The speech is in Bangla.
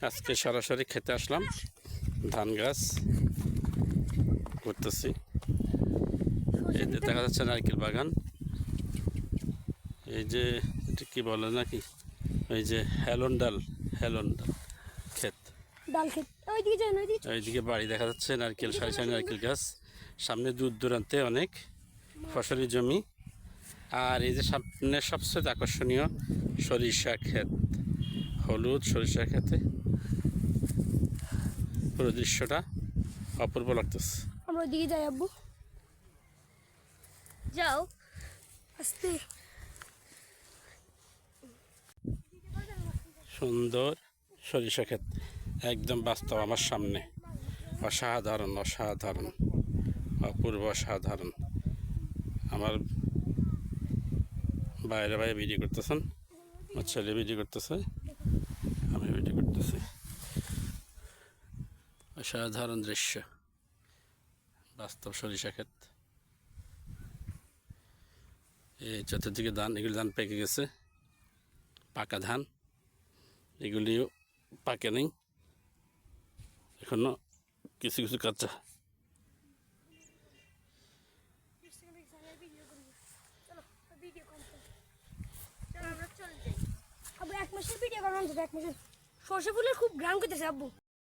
আজকে সরাসরি খেতে আসলাম, ধান গাছ করতেছি। এই যে দেখা যাচ্ছে নারকেল বাগান, এই যে এটা কি বলে নাকি, ওই যে হেলন ডাল ক্ষেত, ডাল ক্ষেত ওইদিকে বাড়ি দেখা যাচ্ছে, নারকেল সারি সারি নারকেল গাছ, সামনে দূর দূরান্তে অনেক ফসলি জমি। আর এই যে সামনে সবচেয়ে আকর্ষণীয় সরিষা ক্ষেত, হলুদ সরিষা ক্ষেতে পুরো দৃশ্যটা অপূর্ব লাগতেছে। আমরা ওইদিকে যাই আব্বু, যাও আস্তে। সুন্দর সরিষা ক্ষেত একদম বাস্তব আমার সামনে, অসাধারণ অসাধারণ অপূর্ব অসাধারণ। আমার বাইরে ভিডিও করতেছেন, আমার ছেলে ভিডিও করতেছে, আমি ভিডিও করতেছি। অসাধারণ দৃশ্য, বাস্তব সরিষা ক্ষেত। এই চতুর্দিকে ধান, এগুলি ধান পেকে গেছে, পাকা ধান, এগুলিও পাকে নেই এখনো, কিছু কিছু কাঁচা। এক মাসের ভিডিও করলাম, এক মাসের সর্ষে ফুলের খুব গ্রাম করতেছে আব্বু।